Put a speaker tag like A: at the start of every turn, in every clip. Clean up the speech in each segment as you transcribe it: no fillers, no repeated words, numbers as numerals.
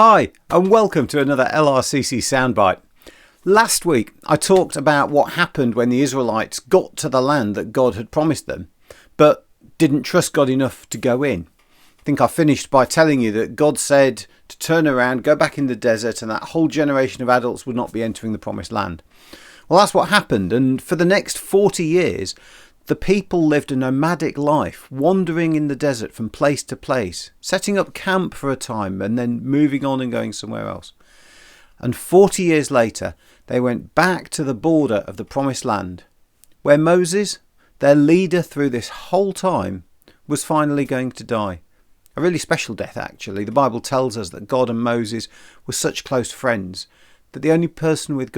A: Hi, and welcome to another LRCC Soundbite. Last week I talked about what happened when the Israelites got to the land that God had promised them, but didn't trust God enough to go in. I think I finished by telling you that God said to turn around, go back in the desert, and that whole generation of adults would not be entering the promised land. Well, that's what happened, and for the next 40 years, the people lived a nomadic life, wandering in the desert from place to place, setting up camp for a time and then moving on and going somewhere else. And 40 years later, they went back to the border of the promised land, where Moses, their leader through this whole time, was finally going to die. A really special death, actually. The Bible tells us that God and Moses were such close friends that the only person with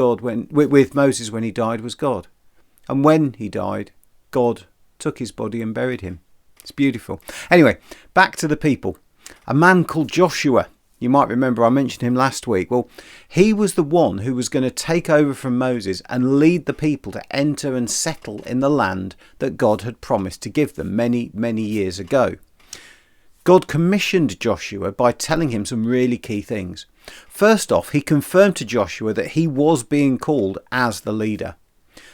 A: Moses when he died was God. And when he died, God took his body and buried him. It's beautiful. Anyway, back to the people. A man called Joshua. You might remember I mentioned him last week. Well, he was the one who was going to take over from Moses and lead the people to enter and settle in the land that God had promised to give them many, many years ago. God commissioned Joshua by telling him some really key things. First off, he confirmed to Joshua that he was being called as the leader.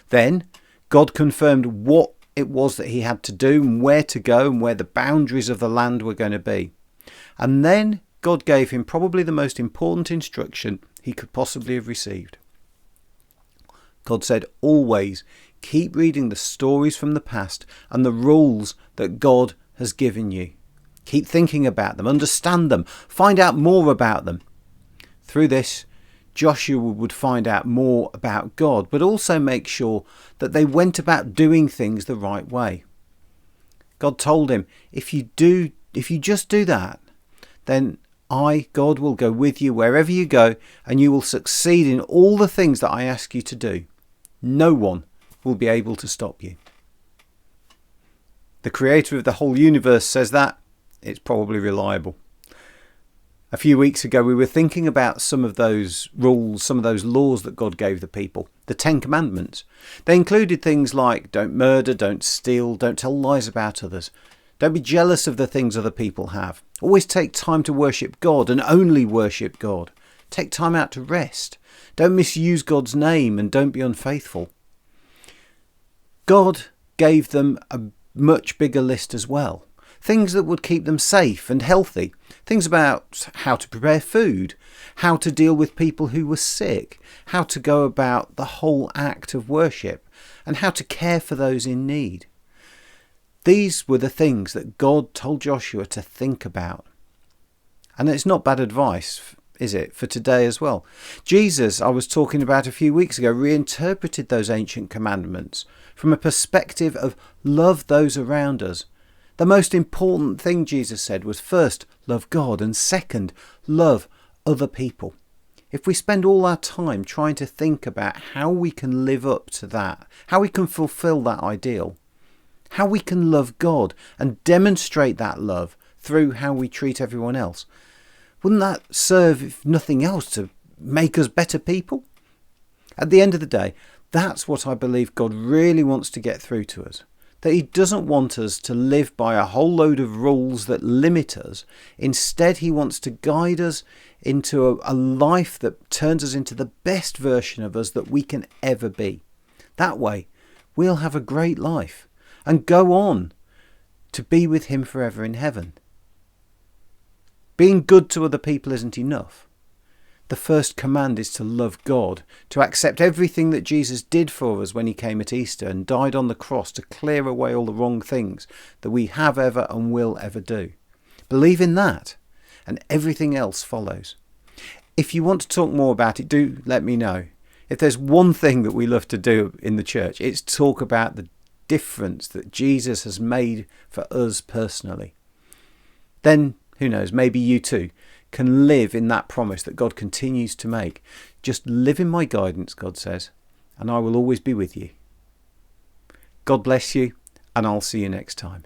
A: Then God confirmed what it was that he had to do and where to go and where the boundaries of the land were going to be. And then God gave him probably the most important instruction he could possibly have received. God said, always keep reading the stories from the past and the rules that God has given you. Keep thinking about them, understand them, find out more about them. Through this, Joshua would find out more about God, but also make sure that they went about doing things the right way. God told him, if you just do that, then God, will go with you wherever you go, and you will succeed in all the things that I ask you to do. No one will be able to stop you. The creator of the whole universe says that. It's probably reliable. A few weeks ago, we were thinking about some of those rules, some of those laws that God gave the people, the 10 Commandments. They included things like don't murder, don't steal, don't tell lies about others. Don't be jealous of the things other people have. Always take time to worship God and only worship God. Take time out to rest. Don't misuse God's name and don't be unfaithful. God gave them a much bigger list as well. Things that would keep them safe and healthy. Things about how to prepare food, how to deal with people who were sick, how to go about the whole act of worship, and how to care for those in need. These were the things that God told Joshua to think about. And it's not bad advice, is it, for today as well? Jesus, I was talking about a few weeks ago, reinterpreted those ancient commandments from a perspective of love those around us. The most important thing Jesus said was first, love God, and second, love other people. If we spend all our time trying to think about how we can live up to that, how we can fulfill that ideal, how we can love God and demonstrate that love through how we treat everyone else, wouldn't that serve, if nothing else, to make us better people? At the end of the day, that's what I believe God really wants to get through to us. That he doesn't want us to live by a whole load of rules that limit us. Instead, he wants to guide us into a life that turns us into the best version of us that we can ever be. That way, we'll have a great life and go on to be with him forever in heaven. Being good to other people isn't enough. The first command is to love God, to accept everything that Jesus did for us when he came at Easter and died on the cross to clear away all the wrong things that we have ever and will ever do. Believe in that, and everything else follows. If you want to talk more about it, do let me know. If there's one thing that we love to do in the church, it's talk about the difference that Jesus has made for us personally. Then, who knows, maybe you too can live in that promise that God continues to make. Just live in my guidance, God says, and I will always be with you. God bless you, and I'll see you next time.